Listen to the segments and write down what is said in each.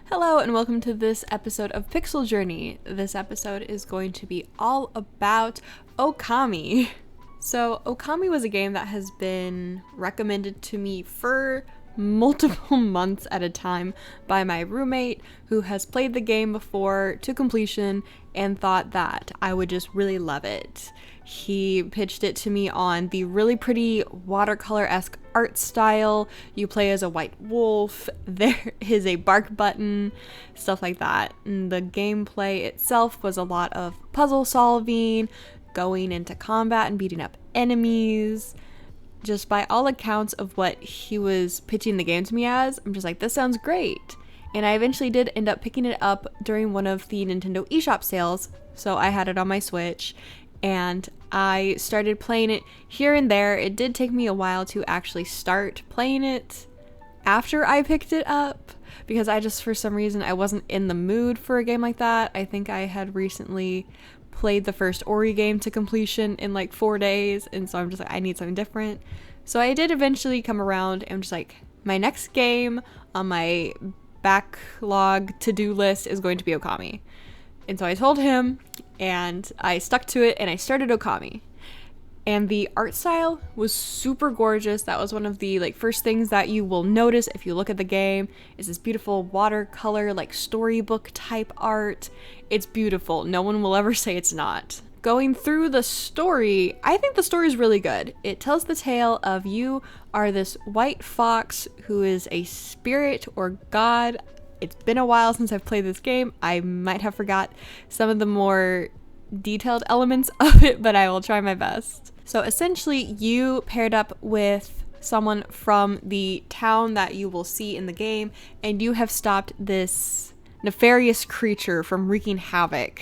Hello and welcome to this episode of Pixel Journey. This episode is going to be all about Okami. So Okami was a game that has been recommended to me for multiple months at a time by my roommate who has played the game before to completion and thought that I would just really love it. He pitched it to me on the really pretty watercolor-esque art style. You play as a white wolf, there is a bark button, stuff like that. And the gameplay itself was a lot of puzzle solving, going into combat and beating up enemies. Just by all accounts of what he was pitching the game to me as, I'm just like, this sounds great. And I eventually did end up picking it up during one of the Nintendo eShop sales, so I had it on my Switch, and I started playing it here and there. It did take me a while to actually start playing it after I picked it up, because I just, for some reason, I wasn't in the mood for a game like that. I think I had recently played the first Ori game to completion in like 4 days, and so I'm just like, I need something different. So I did eventually come around and I'm just like, my next game on my backlog to-do list is going to be Okami. And so I told him, and I stuck to it, and I started Okami. And the art style was super gorgeous. That was one of the first things that you will notice if you look at the game, is this beautiful watercolor, storybook type art. It's beautiful. No one will ever say it's not. Going through the story, I think the story is really good. It tells the tale of you are this white fox who is a spirit or god. It's been a while since I've played this game. I might have forgot some of the more detailed elements of it, but I will try my best. So essentially, you paired up with someone from the town that you will see in the game, and you have stopped this nefarious creature from wreaking havoc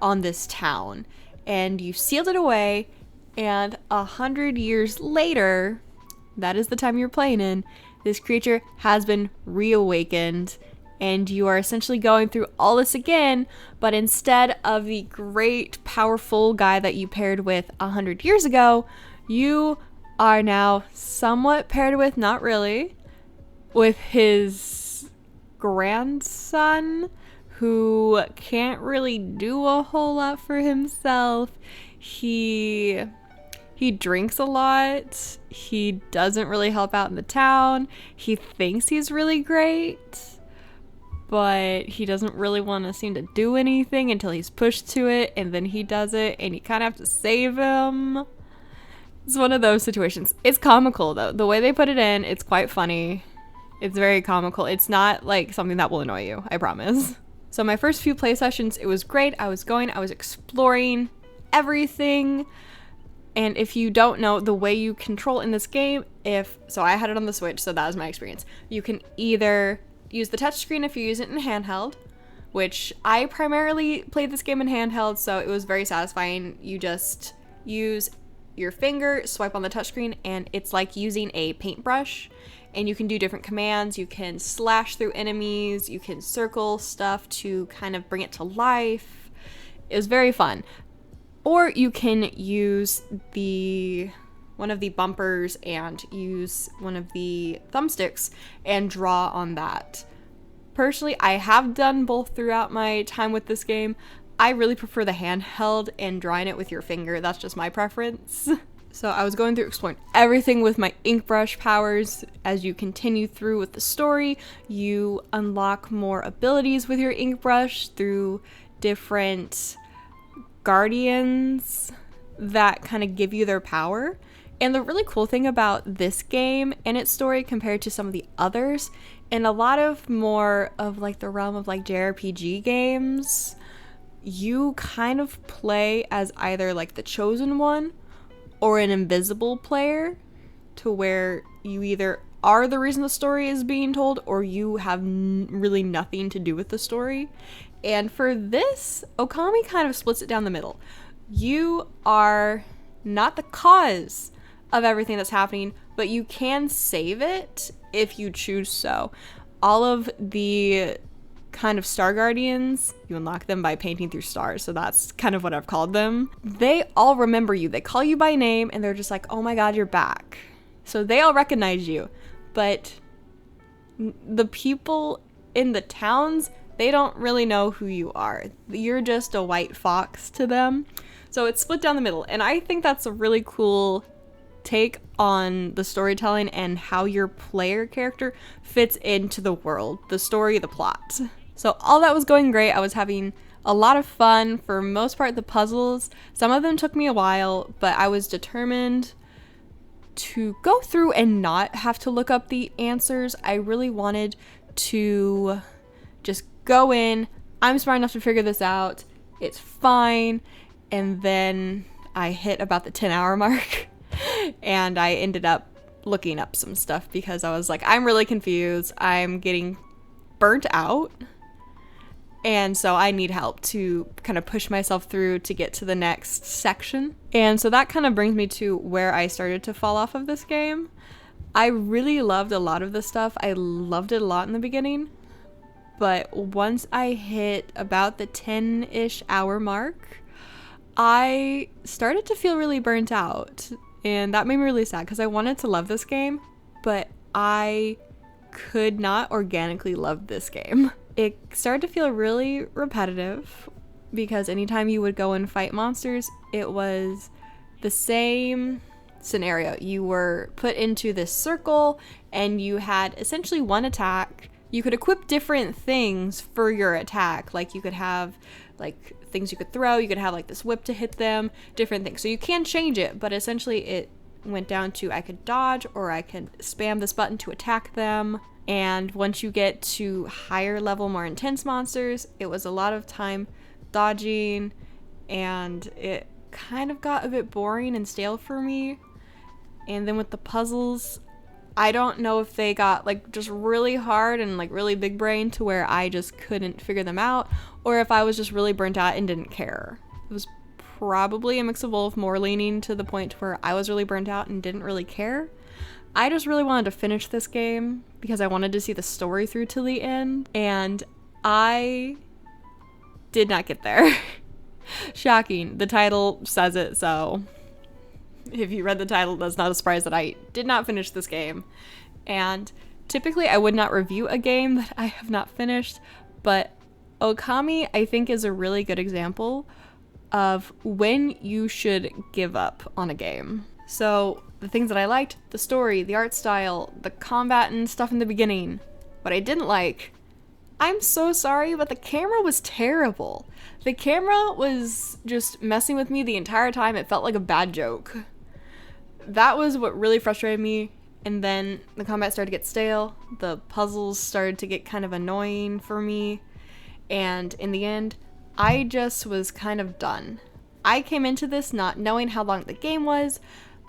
on this town. And you sealed it away, and 100 years later, that is the time you're playing in, this creature has been reawakened, and you are essentially going through all this again, but instead of the great, powerful guy that you paired with 100 years ago, you are now somewhat paired with, not really, with his grandson, who can't really do a whole lot for himself. He drinks a lot. He doesn't really help out in the town. He thinks he's really great, but he doesn't really want to seem to do anything until he's pushed to it, and then he does it, and you kind of have to save him. It's one of those situations. It's comical, though. The way they put it in, it's quite funny. It's very comical. It's not something that will annoy you, I promise. So my first few play sessions, it was great. I was exploring everything. And if you don't know the way you control in this game, so I had it on the Switch, so that was my experience. You can either use the touchscreen if you use it in handheld, which I primarily played this game in handheld, so it was very satisfying. You just use your finger, swipe on the touchscreen, and it's like using a paintbrush, and you can do different commands. You can slash through enemies, you can circle stuff to kind of bring it to life. It was very fun. Or you can use one of the bumpers and use one of the thumbsticks and draw on that. Personally, I have done both throughout my time with this game. I really prefer the handheld and drawing it with your finger. That's just my preference. So I was going through exploring everything with my ink brush powers. As you continue through with the story, you unlock more abilities with your ink brush through different guardians that kind of give you their power. And the really cool thing about this game and its story compared to some of the others, and a lot of more of the realm of JRPG games, you kind of play as either the chosen one or an invisible player, to where you either are the reason the story is being told or you have really nothing to do with the story. And for this, Okami kind of splits it down the middle. You are not the cause of everything that's happening, but you can save it if you choose so. All of the kind of star guardians, you unlock them by painting through stars, so that's kind of what I've called them. They all remember you. They call you by name, and they're just like, oh my god, you're back. So they all recognize you, but the people in the towns, they don't really know who you are. You're just a white fox to them. So it's split down the middle. And I think that's a really cool take on the storytelling and how your player character fits into the world, the story, the plot. So all that was going great. I was having a lot of fun. For most part, the puzzles, some of them took me a while, but I was determined to go through and not have to look up the answers. I really wanted to just go in. I'm smart enough to figure this out. It's fine. And then I hit about the 10-hour mark and I ended up looking up some stuff because I was like, I'm really confused. I'm getting burnt out. And so I need help to kind of push myself through to get to the next section. And so that kind of brings me to where I started to fall off of this game. I really loved a lot of the stuff. I loved it a lot in the beginning. But once I hit about the 10-ish hour mark, I started to feel really burnt out. And that made me really sad because I wanted to love this game, but I could not organically love this game. It started to feel really repetitive because anytime you would go and fight monsters, it was the same scenario. You were put into this circle and you had essentially one attack. You could equip different things for your attack. Like you could have like things you could throw, you could have like this whip to hit them, different things. So you can change it, but essentially it went down to I could dodge or I could spam this button to attack them. And once you get to higher level, more intense monsters, it was a lot of time dodging, and it kind of got a bit boring and stale for me. And then with the puzzles, I don't know if they got like just really hard and like really big brain to where I just couldn't figure them out, or if I was just really burnt out and didn't care. It was probably a mix of both, more leaning to the point where I was really burnt out and didn't really care. I just really wanted to finish this game because I wanted to see the story through to the end, and I did not get there. Shocking. The title says it, so if you read the title, that's not a surprise that I did not finish this game. And typically I would not review a game that I have not finished, but Okami I think is a really good example of when you should give up on a game. So the things that I liked, the story, the art style, the combat and stuff in the beginning. What I didn't like, I'm so sorry, but the camera was terrible. The camera was just messing with me the entire time. It felt like a bad joke. That was what really frustrated me. And then the combat started to get stale. The puzzles started to get kind of annoying for me. And in the end, I just was kind of done. I came into this not knowing how long the game was.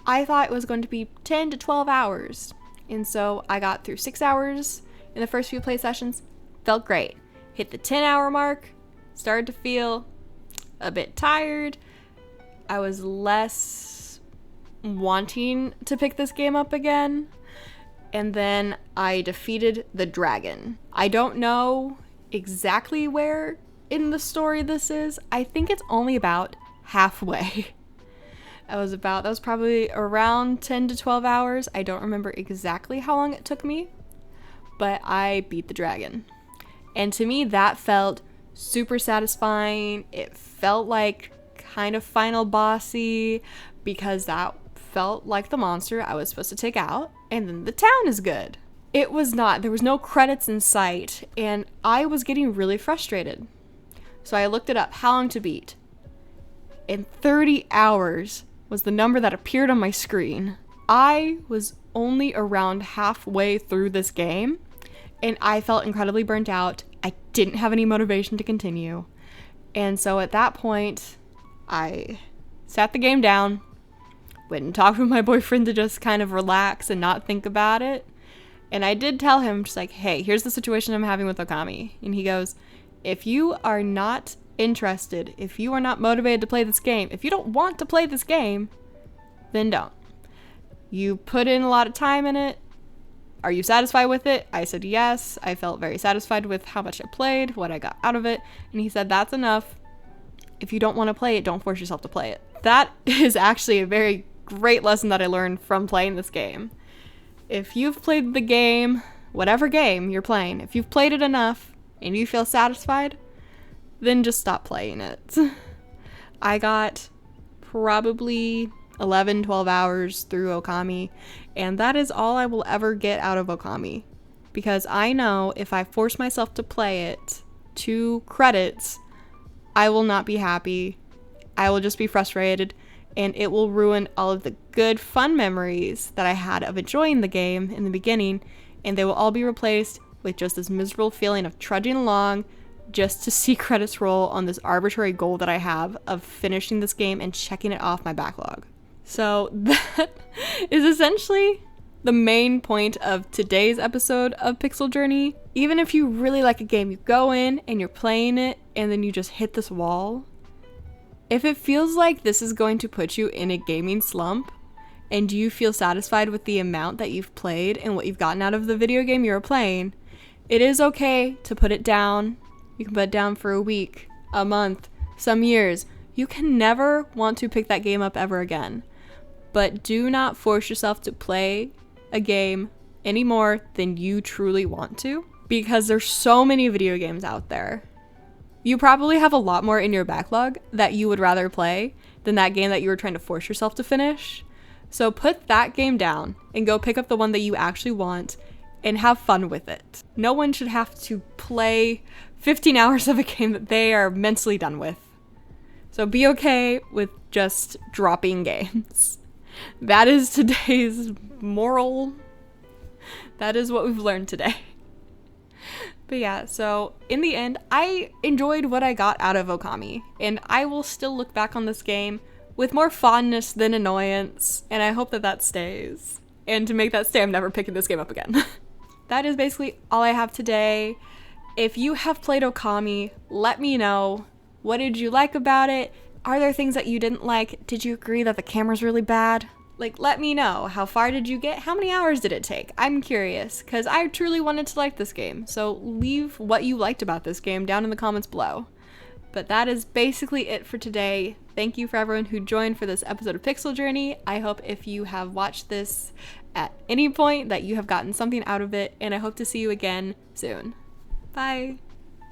I thought it was going to be 10 to 12 hours. And so I got through 6 hours in the first few play sessions. Felt great. Hit the 10-hour mark. Started to feel a bit tired. I was less wanting to pick this game up again. And then I defeated the dragon. I don't know exactly where in the story this is. I think it's only about halfway. That was probably around 10 to 12 hours. I don't remember exactly how long it took me, but I beat the dragon. And to me, that felt super satisfying. It felt like kind of final bossy because that felt like the monster I was supposed to take out. And then the town is good. It was not. There was no credits in sight, and I was getting really frustrated. So I looked it up, how long to beat. And 30 hours was the number that appeared on my screen. I was only around halfway through this game, and I felt incredibly burnt out. I didn't have any motivation to continue. And so at that point, I sat the game down, went and talked with my boyfriend to just kind of relax and not think about it. And I did tell him, just like, hey, here's the situation I'm having with Okami. And he goes, if you are not interested, if you are not motivated to play this game, if you don't want to play this game, then don't. You put in a lot of time in it. Are you satisfied with it? I said yes. I felt very satisfied with how much I played, what I got out of it. And he said, that's enough. If you don't want to play it, don't force yourself to play it. That is actually a very great lesson that I learned from playing this game. If you've played the game whatever game you're playing, if you've played it enough and you feel satisfied, then just stop playing it. I got probably 11, 12 hours through Okami, and that is all I will ever get out of Okami. Because I know if I force myself to play it to credits, I will not be happy. I will just be frustrated, and it will ruin all of the good, fun memories that I had of enjoying the game in the beginning, and they will all be replaced with just this miserable feeling of trudging along just to see credits roll on this arbitrary goal that I have of finishing this game and checking it off my backlog. So that is essentially the main point of today's episode of Pixel Journey. Even if you really like a game, you go in and you're playing it and then you just hit this wall. If it feels like this is going to put you in a gaming slump and you feel satisfied with the amount that you've played and what you've gotten out of the video game you're playing, it is okay to put it down. You can put it down for a week, a month, some years. You can never want to pick that game up ever again. But do not force yourself to play a game any more than you truly want to, because there's so many video games out there. You probably have a lot more in your backlog that you would rather play than that game that you were trying to force yourself to finish. So put that game down and go pick up the one that you actually want and have fun with it. No one should have to play 15 hours of a game that they are mentally done with. So be okay with just dropping games. That is today's moral. That is what we've learned today. But yeah, so in the end, I enjoyed what I got out of Okami, and I will still look back on this game with more fondness than annoyance, and I hope that that stays. And to make that stay, I'm never picking this game up again. That is basically all I have today. If you have played Okami, let me know. What did you like about it? Are there things that you didn't like? Did you agree that the camera's really bad? Like, let me know. How far did you get? How many hours did it take? I'm curious, because I truly wanted to like this game. So leave what you liked about this game down in the comments below. But that is basically it for today. Thank you for everyone who joined for this episode of Pixel Journey. I hope if you have watched this at any point that you have gotten something out of it, and I hope to see you again soon. Bye.